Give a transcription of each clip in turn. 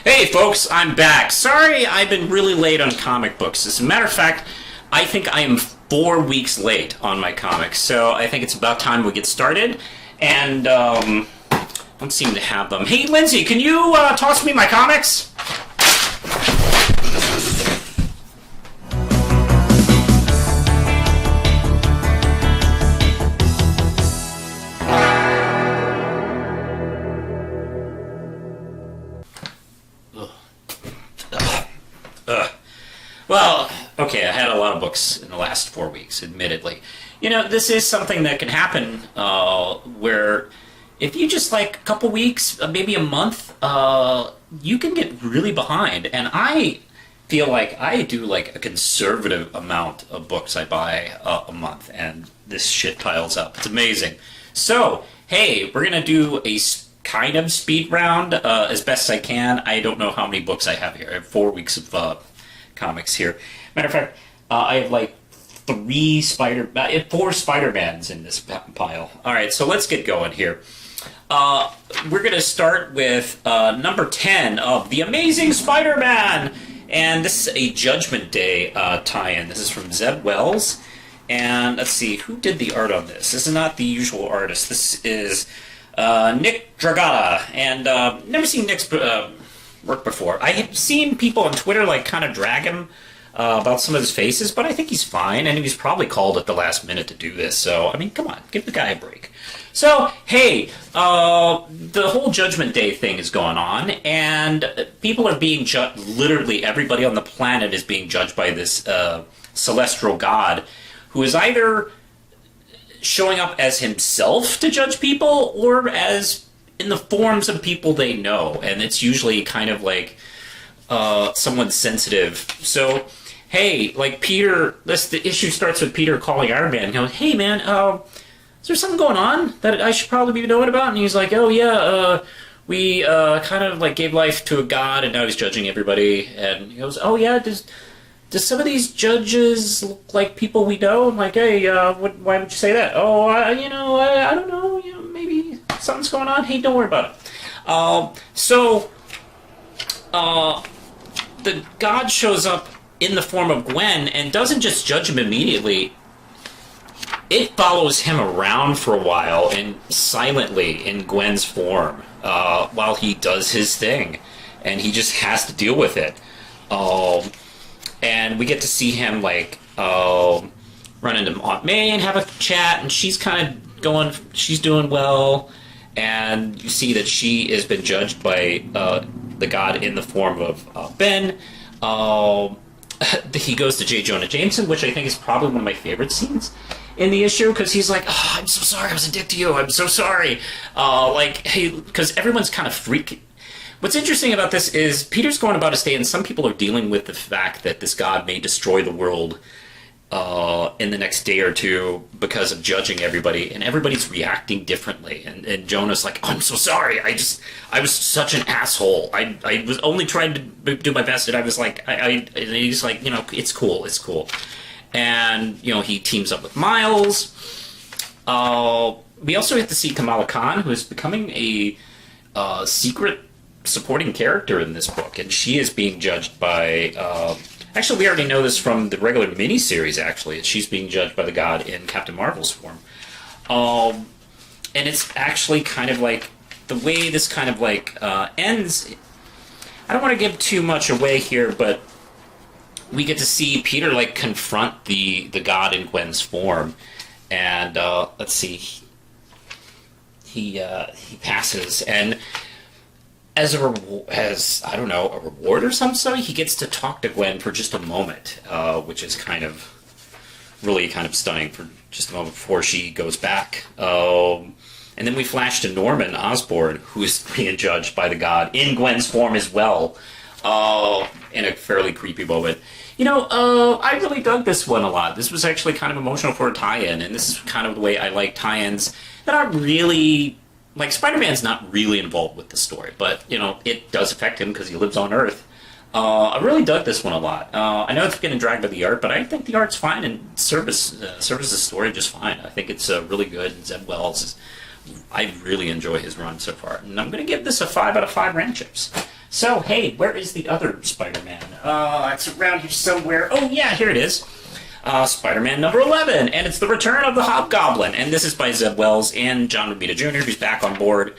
Hey folks, I'm back. Sorry I've been really late on comic books. As a matter of fact, I think I am 4 weeks late on my comics, so I think it's about time we get started. And, don't seem to have them. Hey Lindsay, can you toss me my comics? Well, okay, I had a lot of books in the last 4 weeks, admittedly. You know, this is something that can happen where if you just like a couple weeks, maybe a month, you can get really behind. And I feel like I do like a conservative amount of books I buy a month, and this shit piles up. It's amazing. So, hey, we're going to do a kind of speed round as best I can. I don't know how many books I have here. I have 4 weeks of comics here. Matter of fact, I have like four Spider-Mans in this pile. All right, so let's get going here. We're going to start with number 10 of The Amazing Spider-Man. And this is a Judgment Day tie-in. This is from Zeb Wells. And let's see, who did the art on this? This is not the usual artist. This is Nick Dragotta. And never seen Nick's work before. I have seen people on Twitter like kind of drag him about some of his faces, but I think he's fine, and he was probably called at the last minute to do this. So I mean, come on, give the guy a break. So hey, the whole Judgment Day thing is going on, and people are being judged. Literally, everybody on the planet is being judged by this celestial god, who is either showing up as himself to judge people or as in the forms of people they know, and it's usually kind of like someone sensitive. So, hey, like Peter, the issue starts with Peter calling Iron Man and going, "Hey man, is there something going on that I should probably be knowing about?" And he's like, "Oh yeah, we kind of like gave life to a god, and now he's judging everybody." And he goes, "Oh yeah, does some of these judges look like people we know?" I'm like, "Hey, why would you say that?" "Oh, I don't know. You know, maybe something's going on." "Hey, don't worry about it." The god shows up in the form of Gwen and doesn't just judge him immediately. It follows him around for a while and silently in Gwen's form while he does his thing, and he just has to deal with it. And we get to see him like run into Aunt May and have a chat, and she's kind of she's doing well, and you see that she has been judged by the god in the form of Ben. He goes to J. Jonah Jameson, which I think is probably one of my favorite scenes in the issue, because he's like, "Oh, I'm so sorry, I was a dick to you, I'm so sorry." Hey, because everyone's kind of freaking. What's interesting about this is Peter's going about his day, and some people are dealing with the fact that this god may destroy the world in the next day or two because of judging everybody, and everybody's reacting differently. And Jonah's like, "Oh, I'm so sorry. I was such an asshole. I was only trying to do my best." And I was like, and he's like, "It's cool. It's cool." And he teams up with Miles. We also get to see Kamala Khan, who is becoming a secret supporting character in this book, and she is being judged by. Actually, we already know this from the regular miniseries, actually. She's being judged by the god in Captain Marvel's form. And it's actually kind of like, the way this kind of like ends, I don't want to give too much away here, but we get to see Peter like confront the god in Gwen's form. And let's see, he passes, and as a reward or something, he gets to talk to Gwen for just a moment, which is really kind of stunning, for just a moment before she goes back. And then we flash to Norman Osborn, who is being judged by the god in Gwen's form as well, in a fairly creepy moment. I really dug this one a lot. This was actually kind of emotional for a tie-in, and this is kind of the way I like tie-ins that aren't really. Like, Spider-Man's not really involved with the story, but, it does affect him because he lives on Earth. I really dug this one a lot. I know it's getting dragged by the art, but I think the art's fine and services the story just fine. I think it's really good. And Zeb Wells, I really enjoy his run so far. And I'm going to give this a 5 out of 5 Ram Chips. So, hey, where is the other Spider-Man? It's around here somewhere. Oh, yeah, here it is. Spider-Man number 11, and it's the return of the Hobgoblin. And this is by Zeb Wells and John Romita Jr., who's back on board.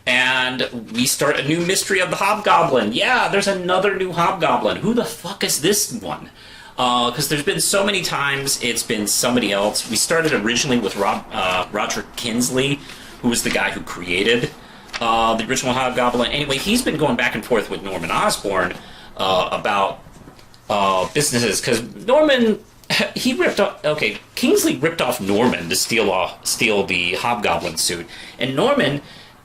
And we start a new mystery of the Hobgoblin. Yeah, there's another new Hobgoblin. Who the fuck is this one? Because there's been so many times it's been somebody else. We started originally with Roger Kinsley, who was the guy who created the original Hobgoblin. Anyway, he's been going back and forth with Norman Osborn about businesses, because Norman, he ripped off. Okay, Kingsley ripped off Norman to steal the Hobgoblin suit, and Norman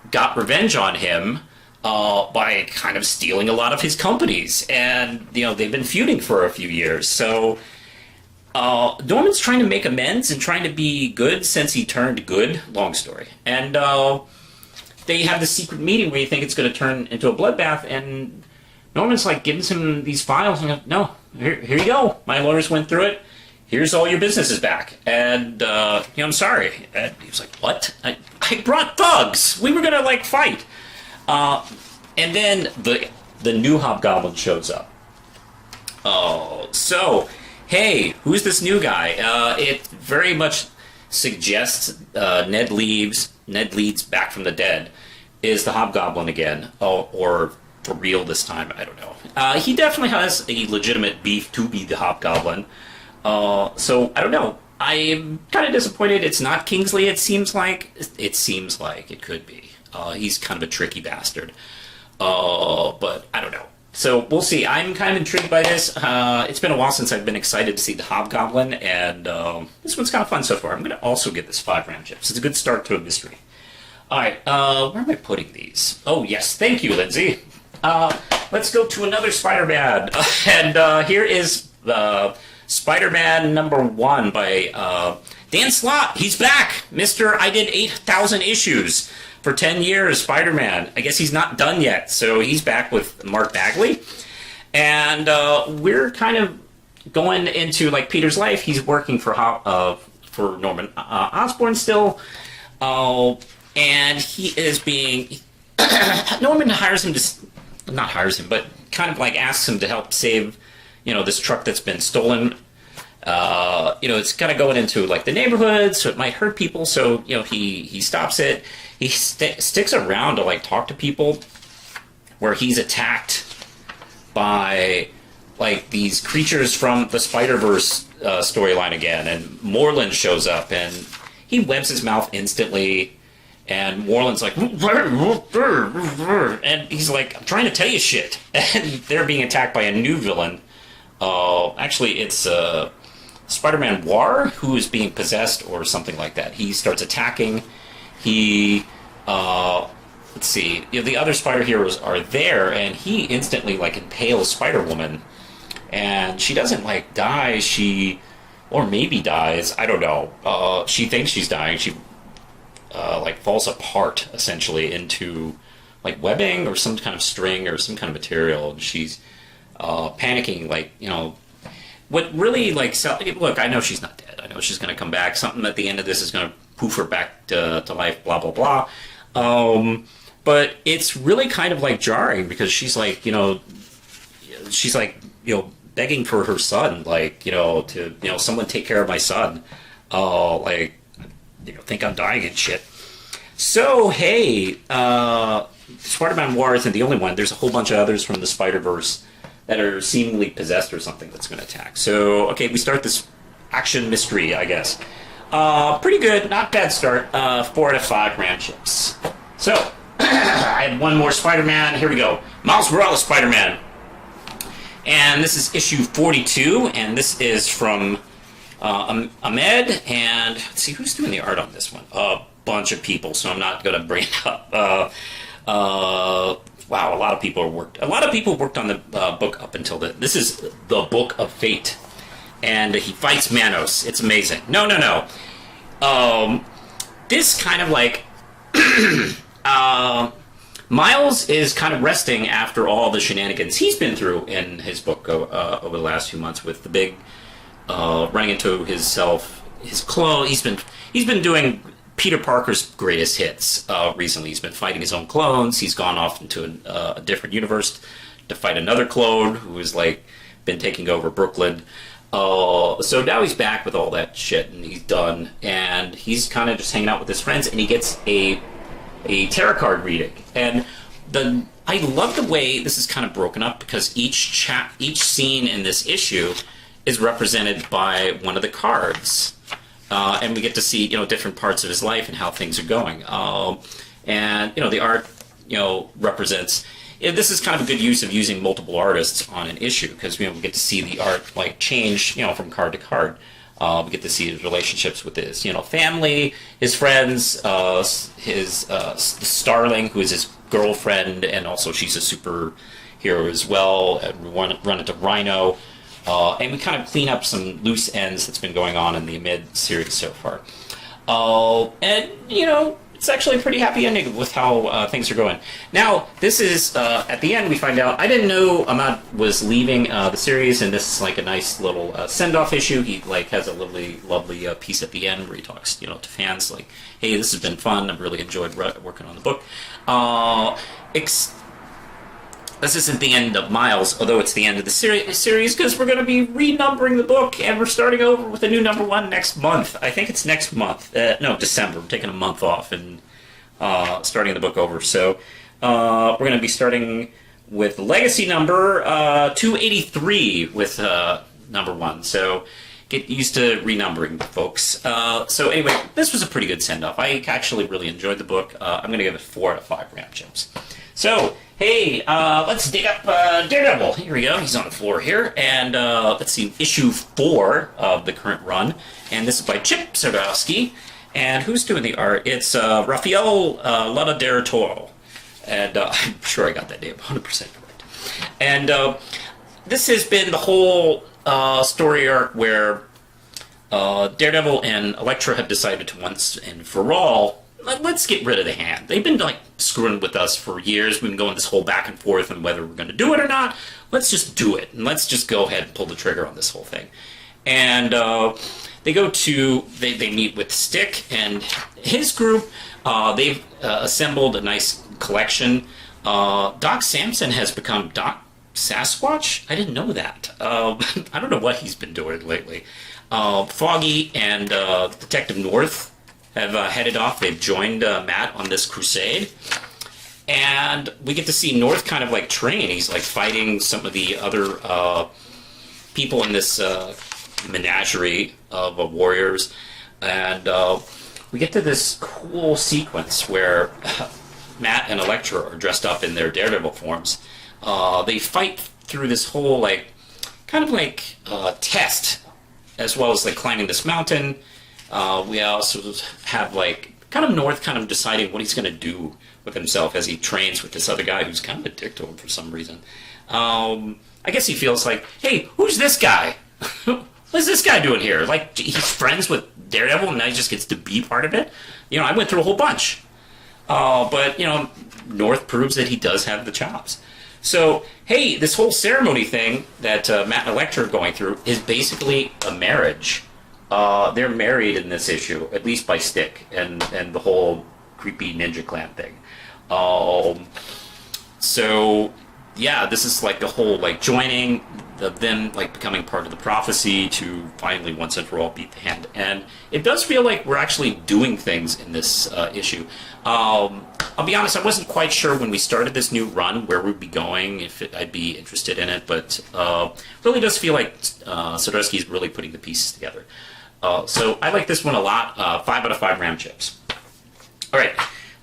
got revenge on him by kind of stealing a lot of his companies, and they've been feuding for a few years. So Norman's trying to make amends and trying to be good since he turned good. Long story, and they have this secret meeting where you think it's going to turn into a bloodbath, and Norman's like gives him these files, and goes, no, here you go. My lawyers went through it. Here's all your businesses back. And, I'm sorry. And he was like, what? I brought thugs. We were going to, fight. And then the new Hobgoblin shows up. Oh, so, hey, who's this new guy? It very much suggests Ned Leeds back from the dead is the Hobgoblin again. Or for real this time, I don't know. He definitely has a legitimate beef to be the Hobgoblin. So, I don't know. I'm kind of disappointed it's not Kingsley, it seems like. It could be. He's kind of a tricky bastard. But I don't know. So, we'll see. I'm kind of intrigued by this. It's been a while since I've been excited to see the Hobgoblin, and this one's kind of fun so far. I'm going to also get this 5-round chips. It's a good start to a mystery. Alright, where am I putting these? Oh, yes. Thank you, Lindsay. Let's go to another Spider-Man. And here is Spider-Man number 1 by Dan Slott. He's back. Mr. I did 8,000 issues for 10 years, Spider-Man. I guess he's not done yet, so he's back with Mark Bagley. And we're kind of going into, Peter's life. He's working for Norman Osborn still. And he is being... Norman hires him to... Not hires him, but kind of asks him to help save... this truck that's been stolen, it's kind of going into the neighborhood, so it might hurt people. So he stops it. He sticks around to talk to people, where he's attacked by these creatures from the Spider-Verse storyline again, and Moreland shows up and he webs his mouth instantly. And Moreland's like, and he's like, I'm trying to tell you shit. And they're being attacked by a new villain. Actually, it's Spider-Man War, who is being possessed or something like that. He starts attacking. He, let's see, the other Spider heroes are there, and he instantly impales Spider-Woman, and she doesn't die. Or maybe dies. I don't know. She thinks she's dying. She falls apart essentially into webbing or some kind of string or some kind of material, and she's panicking, what really, look, I know she's not dead. I know she's going to come back. Something at the end of this is going to poof her back to life, blah, blah, blah. But it's really kind of, jarring, because she's, she's, begging for her son, to, someone take care of my son. Think I'm dying and shit. So, hey, Spider-Man War isn't the only one. There's a whole bunch of others from the Spider-Verse that are seemingly possessed or something that's going to attack. So, okay, we start this action mystery, I guess. Pretty good, not bad start. 4 out of 5 round chips. So, I had one more Spider-Man. Here we go. Miles Morales Spider-Man. And this is issue 42, and this is from Ahmed, and let's see, who's doing the art on this one? A bunch of people, so I'm not going to bring it up. Wow, a lot of people worked on the book up until this is the Book of Fate, and he fights Manos. It's amazing. No. This kind of Miles is kind of resting after all the shenanigans he's been through in his book over the last few months with the big running into his clone. He's been doing Peter Parker's greatest hits recently. He's been fighting his own clones. He's gone off into a different universe to fight another clone who has like been taking over Brooklyn. So now he's back with all that shit, and he's done, and he's kind of just hanging out with his friends, and he gets a tarot card reading, and I love the way this is kind of broken up because each scene in this issue is represented by one of the cards, and we get to see different parts of his life and how things are going, and the art represents. This is kind of a good use of using multiple artists on an issue because we get to see the art like change from card to card. We get to see his relationships with his family, his friends, his Starling, who is his girlfriend, and also she's a superhero as well. And we run into Rhino, and we kind of clean up some loose ends that's been going on in the Amid series so far. And it's actually a pretty happy ending with how things are going. Now, this is, at the end we find out, I didn't know Ahmad was leaving the series, and this is like a nice little send-off issue. He like has a lovely piece at the end where he talks to fans like, hey, this has been fun, I've really enjoyed working on the book. This isn't the end of Miles, although it's the end of the series, because we're going to be renumbering the book, and we're starting over with a new #1 next month. I think it's next month. No, December. We're taking a month off and starting the book over. So we're going to be with legacy number 283 with #1. So get used to renumbering, folks. So anyway, this was a pretty good send-off. I actually really enjoyed the book. I'm going to give it 4 out of 5 Ram Chips. So, hey, let's dig up Daredevil. Here we go. He's on the floor here. And let's see, issue 4 of the current run. And this is by Chip Zdarsky. And who's doing the art? It's Rafael Lodeiro. And I'm sure I got that name 100% correct. And this has been the whole story arc where Daredevil and Elektra have decided to once and for all, let's get rid of the Hand. They've been like screwing with us for years. We've been going this whole back and forth on whether we're going to do it or not. Let's just do it, and let's just go ahead and pull the trigger on this whole thing. And they meet with Stick and his group. They've assembled a nice collection. Doc Samson has become Doc Sasquatch? I didn't know that. I don't know what he's been doing lately. Foggy and Detective North have headed off. They've joined Matt on this crusade. And we get to see North kind of like train. He's like fighting some of the other people in this menagerie of warriors. And we get to this cool sequence where Matt and Elektra are dressed up in their Daredevil forms. They fight through this whole like kind of like test, as well as like climbing this mountain. We also have like kind of North kind of deciding what he's going to do with himself as he trains with this other guy who's kind of a dick to him for some reason. I guess he feels like, hey, who's this guy? What's this guy doing here? Like, he's friends with Daredevil and now he just gets to be part of it? I went through a whole bunch. But, North proves that he does have the chops. So, hey, this whole ceremony thing that Matt and Elektra are going through is basically a marriage. They're married in this issue, at least by Stick, and the whole creepy Ninja Clan thing. So, yeah, this is like the whole, like, joining, them, like, becoming part of the prophecy to finally, once and for all, beat the Hand. And it does feel like we're actually doing things in this issue. I'll be honest, I wasn't quite sure when we started this new run where we'd be going, if I'd be interested in it, but really does feel like Zdarsky's really putting the pieces together. So I like this one a lot. 5 out of 5 Ram Chips. All right.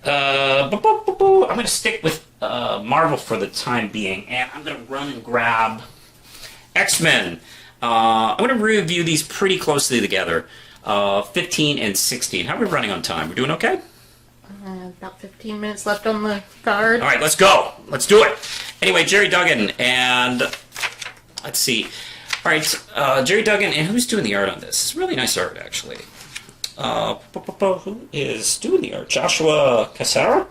I'm going to stick with Marvel for the time being, and I'm going to run and grab X-Men. I'm going to review these pretty closely together. 15 and 16. How are we running on time? We're doing okay? About 15 minutes left on the card. All right, let's go. Let's do it. Anyway, Gerry Duggan, and let's see. All right, Gerry Duggan, and who's doing the art on this? It's really nice art, actually. Who is doing the art? Joshua Cassara.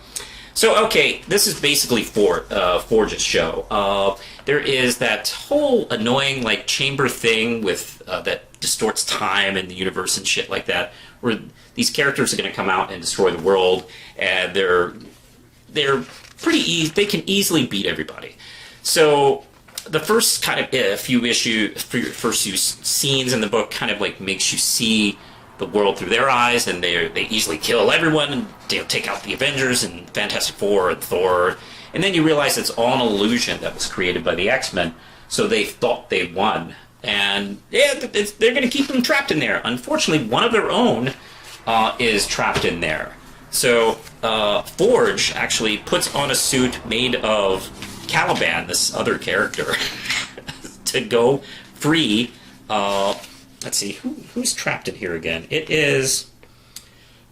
So, okay, this is basically Forge's show. There is that whole annoying, like, chamber thing with that distorts time and the universe and shit like that, where these characters are going to come out and destroy the world, and they're pretty easy. They can easily beat everybody. So the first kind of first few scenes in the book kind of like makes you see the world through their eyes, and they easily kill everyone, and they take out the Avengers and Fantastic Four and Thor, and then you realize it's all an illusion that was created by the X-Men, so they thought they won, and yeah, they're going to keep them trapped in there. Unfortunately, one of their own is trapped in there. So Forge actually puts on a suit made of Caliban, this other character, to go free. Let's see, who's trapped in here again? It is,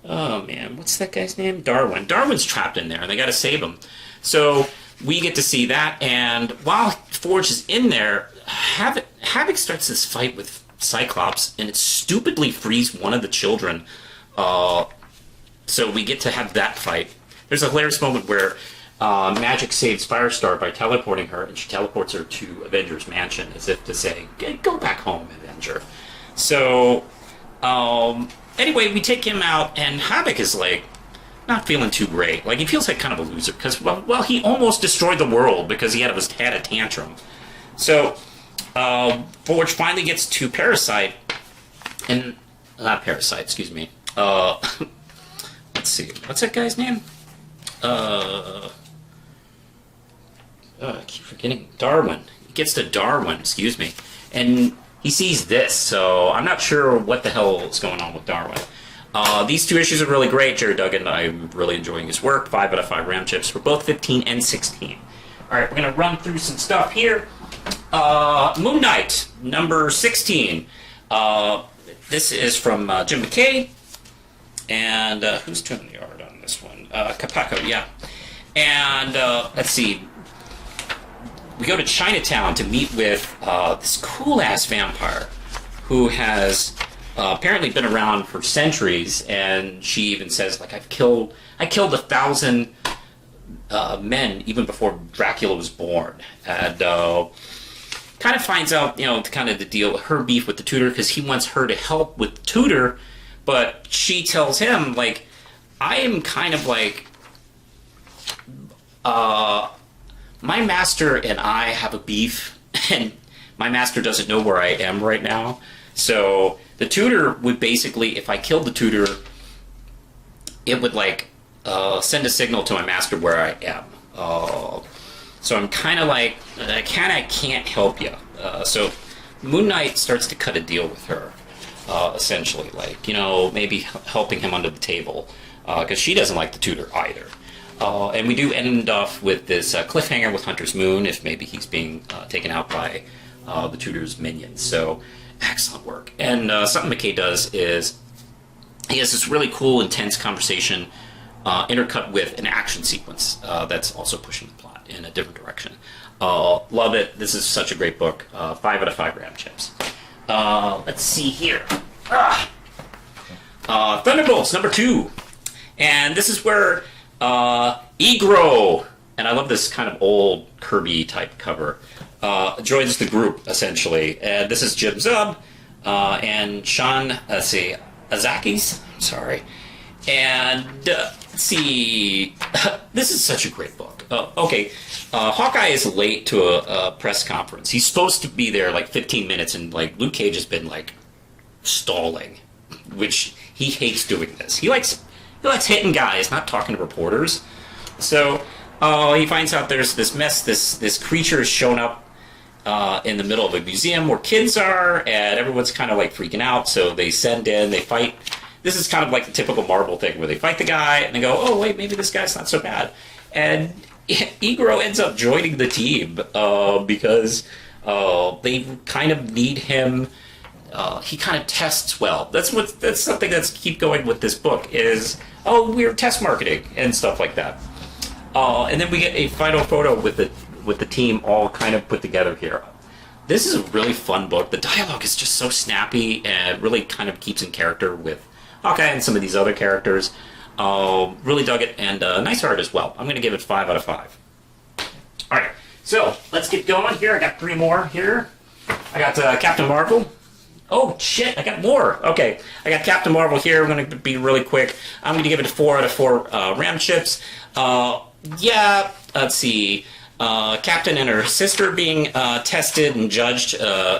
oh man, what's that guy's name? Darwin. Darwin's trapped in there, and they got to save him. So we get to see that, and while Forge is in there, Havoc starts this fight with Cyclops, and it stupidly frees one of the children. So we get to have that fight. There's a hilarious moment where Magic saves Firestar by teleporting her, and she teleports her to Avengers Mansion as if to say, go back home, Avenger. So, anyway, we take him out, and Havoc is, like, not feeling too great. Like, he feels like kind of a loser, because, well, he almost destroyed the world because he had a tantrum. So, Forge finally gets to Parasite, and, not Parasite, excuse me. Let's see, what's that guy's name? I keep forgetting. Darwin. He gets to Darwin, excuse me. And he sees this, so I'm not sure what the hell is going on with Darwin. These two issues are really great. Jerry Duggan, I'm really enjoying his work. 5 out of 5 Ram chips for both 15 and 16. Alright, we're going to run through some stuff here. Moon Knight, number 16. This is from Jim McKay. And who's doing the art on this one? Capaco, yeah. And let's see. We go to Chinatown to meet with this cool-ass vampire who has apparently been around for centuries, and she even says, like, I killed 1,000 men even before Dracula was born. And kind of finds out, kind of the deal, her beef with the tutor, because he wants her to help with the tutor, but she tells him, like, I am kind of like, my master and I have a beef, and my master doesn't know where I am right now. So the tutor would basically, if I killed the tutor, it would, like, send a signal to my master where I am. So I'm kind of like, I can't help you. So Moon Knight starts to cut a deal with her, essentially, like, maybe helping him under the table, because she doesn't like the tutor either. And we do end off with this cliffhanger with Hunter's Moon, if maybe he's being taken out by the tutor's minions. So, excellent work. And something McKay does is he has this really cool, intense conversation intercut with an action sequence that's also pushing the plot in a different direction. Love it. This is such a great book. 5 out of 5 Ram chips. Let's see here. Thunderbolts, number 2. And this is where Egro, and I love this kind of old Kirby type cover, joins the group, essentially. And this is Jim Zub and Sean, Azakis. Sorry. And let's see. This is such a great book. Okay. Hawkeye is late to a press conference. He's supposed to be there like 15 minutes, and like Luke Cage has been like stalling, which he hates doing this. He likes hitting guys, not talking to reporters. So he finds out there's this mess. This creature has shown up in the middle of a museum where kids are, and everyone's kind of like freaking out. So they send in, they fight. This is kind of like the typical Marvel thing where they fight the guy and they go, oh wait, maybe this guy's not so bad. And Egro ends up joining the team because they kind of need him. He kind of tests well. That's something that's keep going with this book is, we're test marketing and stuff like that. And then we get a final photo with the team all kind of put together here. This is a really fun book. The dialogue is just so snappy and really kind of keeps in character with Hawkeye and some of these other characters. Really dug it, and nice art as well. I'm going to give it 5 out of 5. All right, so let's get going here. I got 3 more here. I got Captain Marvel. Oh, shit, I got more. Okay, I got Captain Marvel here. I'm going to be really quick. I'm going to give it a 4 out of 4 Ram chips. Yeah, let's see. Captain and her sister being tested and judged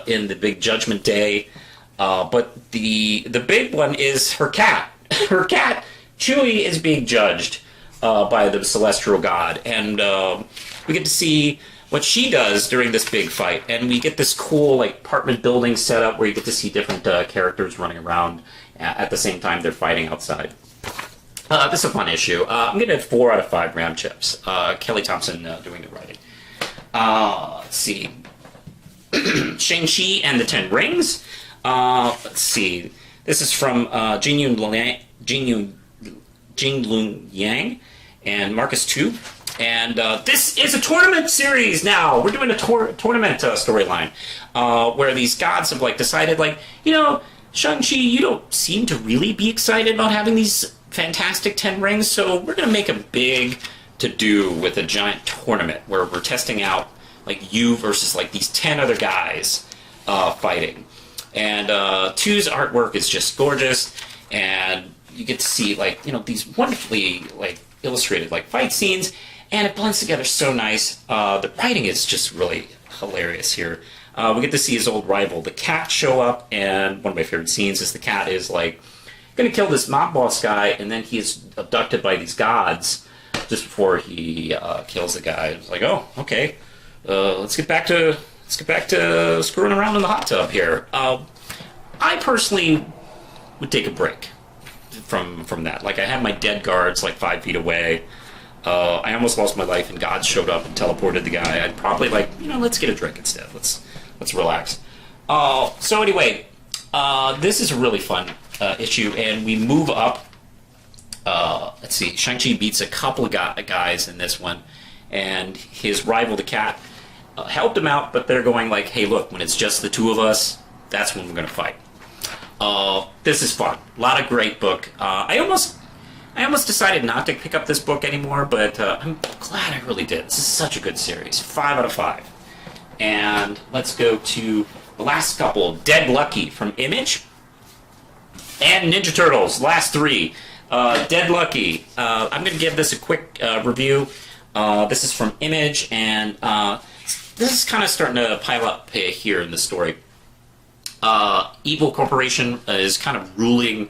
in the big Judgment Day. But the big one is her cat. Her cat, Chewie, is being judged by the Celestial God. And we get to see what she does during this big fight, and we get this cool like apartment building setup where you get to see different characters running around at the same time they're fighting outside. This is a fun issue. I'm gonna have 4 out of 5 Ram chips. Kelly Thompson doing the writing. Let's see. Shang-Chi and the Ten Rings. Let's see. This is from Jin Lun Yang and Marcus Tu. And this is a tournament series now. We're doing a tournament storyline where these gods have like decided, like, you know, Shang-Chi, you don't seem to really be excited about having these fantastic 10 rings, so we're going to make a big to-do with a giant tournament where we're testing out like you versus like these 10 other guys fighting. And Tu's artwork is just gorgeous, and you get to see like, you know, these wonderfully like illustrated like fight scenes. And it blends together so nice. The writing is just really hilarious here. We get to see his old rival, the Cat, show up, and one of my favorite scenes is the Cat is like going to kill this mob boss guy, and then he's abducted by these gods just before he kills the guy. It's like, oh, okay, let's get back to screwing around in the hot tub here. I personally would take a break from that. Like, I had my dead guards like 5 feet away. I almost lost my life, and God showed up and teleported the guy. I'd probably like, you know, let's get a drink instead. Let's relax. So anyway, this is a really fun issue, and we move up. Let's see, Shang-Chi beats a couple of guys in this one, and his rival, the Cat, helped him out. But they're going like, hey, look, when it's just the 2 of us, that's when we're gonna fight. This is fun. A lot of great book. I almost decided not to pick up this book anymore, but I'm glad I really did. This is such a good series. 5 out of 5. And let's go to the last couple. Dead Lucky from Image. And Ninja Turtles, last 3. Dead Lucky. I'm going to give this a quick review. This is from Image, and this is kind of starting to pile up here in the story. Evil Corporation is kind of ruling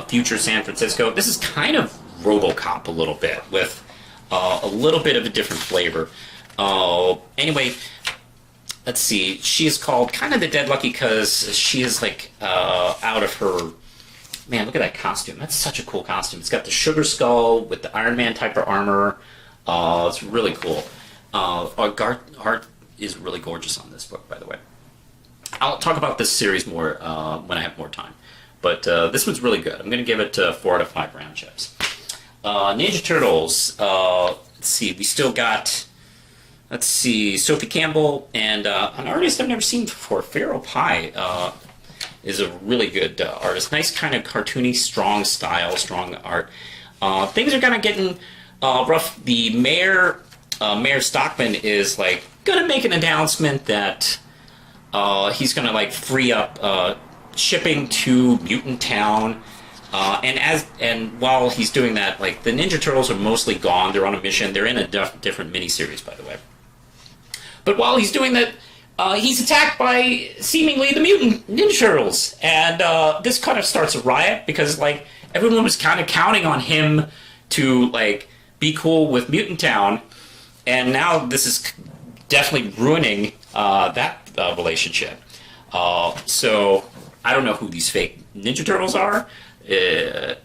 future San Francisco. This is kind of RoboCop a little bit, with a little bit of a different flavor. Anyway, let's see. She is called kind of the Dead Lucky because she is like out of her... Man, look at that costume. That's such a cool costume. It's got the Sugar Skull with the Iron Man type of armor. It's really cool. Art is really gorgeous on this book, by the way. I'll talk about this series more when I have more time. But this one's really good. I'm going to give it 4 out of 5 Ram chips. Ninja Turtles. Let's see. We still got, let's see, Sophie Campbell and an artist I've never seen before, Pharaoh Pye. Is a really good artist. Nice kind of cartoony, strong style, strong art. Things are kind of getting rough. The mayor, Mayor Stockman, is like going to make an announcement that he's going to like free up shipping to Mutant Town, and while he's doing that, like the Ninja Turtles are mostly gone. They're on a mission. They're in a different miniseries, by the way. But while he's doing that, he's attacked by seemingly the mutant Ninja Turtles, and this kind of starts a riot because like everyone was kind of counting on him to like be cool with Mutant Town, and now this is definitely ruining that relationship. So I don't know who these fake Ninja Turtles are. Let's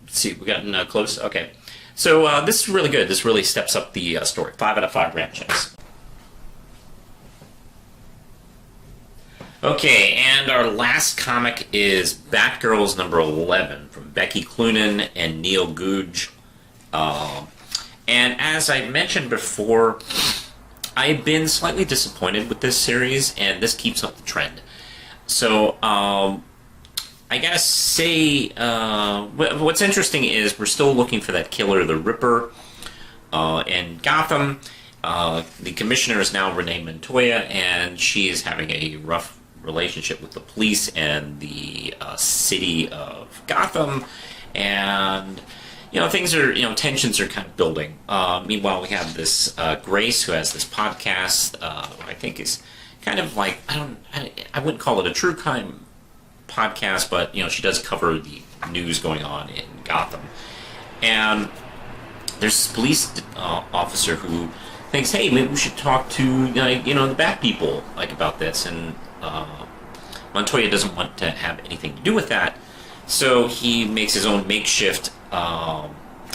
see, we got close. Okay, so this is really good. This really steps up the story. 5 out of 5 Ram chips. Okay, and our last comic is Batgirls number 11 from Becky Cloonan and Neil Googe. And as I mentioned before, I've been slightly disappointed with this series, and this keeps up the trend. So, I I gotta say, what's interesting is we're still looking for that killer, the Ripper, in Gotham. The commissioner is now Renee Montoya, and she is having a rough relationship with the police and the city of Gotham, and things are, tensions are kind of building. Meanwhile, we have this Grace, who has this podcast. I think is kind of like I wouldn't call it a true crime podcast, but she does cover the news going on in Gotham, and there's this police officer who thinks, hey, maybe we should talk to the Bat people about this, and Montoya doesn't want to have anything to do with that, so he makes his own makeshift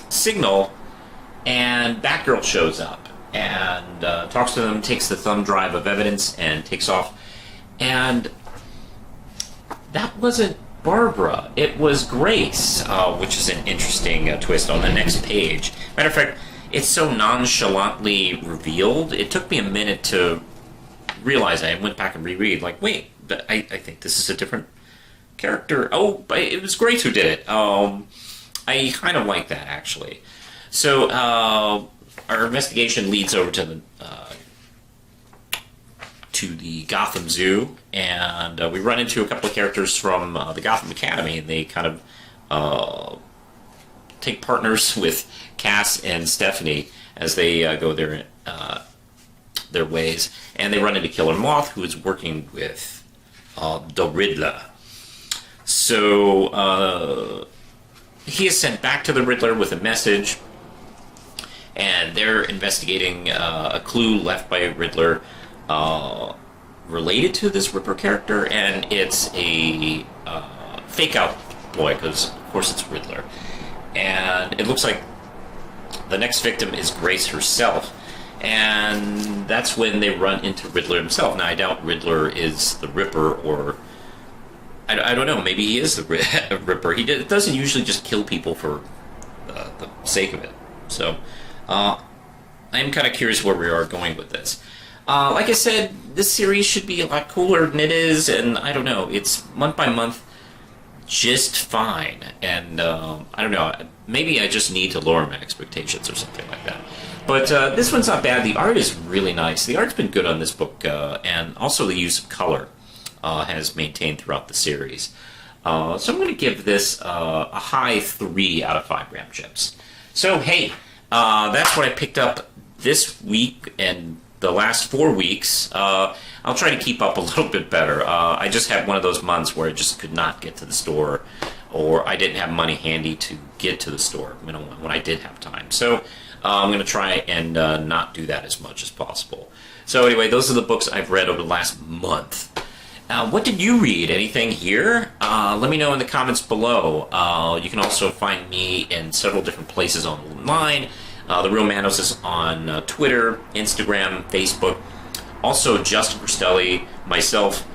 signal, and Batgirl shows up and talks to them, takes the thumb drive of evidence, and takes off. And that wasn't Barbara, it was Grace, which is an interesting twist on the next page. Matter of fact, it's so nonchalantly revealed, it took me a minute to realize. I went back and reread, wait, I think this is a different character. Oh, but it was Grace who did it. I kind of like that, actually. So, our investigation leads over to the Gotham Zoo, and we run into a couple of characters from the Gotham Academy, and they kind of take partners with Cass and Stephanie as they go their ways, and they run into Killer Moth, who is working with the Riddler. So he is sent back to the Riddler with a message, and they're investigating a clue left by Riddler related to this Ripper character, and it's a fake-out boy, because of course it's Riddler. And it looks like the next victim is Grace herself, and that's when they run into Riddler himself. Now, I doubt Riddler is the Ripper, or I don't know, maybe he is the Ripper. He doesn't usually just kill people for the sake of it. So, I'm kind of curious where we are going with this. Like I said, this series should be a lot cooler than it is, and I don't know, it's month by month just fine. And I don't know, maybe I just need to lower my expectations or something like that. But this one's not bad. The art is really nice. The art's been good on this book, and also the use of color has maintained throughout the series. So I'm going to give this a high 3 out of 5 gram chips. So, hey, that's what I picked up this week and the last 4 weeks. I'll try to keep up a little bit better. I just had one of those months where I just could not get to the store, or I didn't have money handy to get to the store when I did have time. So I'm going to try and not do that as much as possible. So anyway, those are the books I've read over the last month. What did you read? Anything here? Let me know in the comments below. You can also find me in several different places online. The Real Manos is on Twitter, Instagram, Facebook. Also, Justin Cristelli, myself,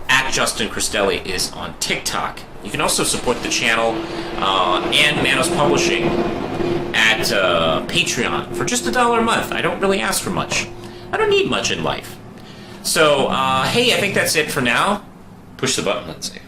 at Justin Cristelli, is on TikTok. You can also support the channel and Manos Publishing at Patreon for just $1 a month. I don't really ask for much. I don't need much in life. So, hey, I think that's it for now. Push the button, Lindsay.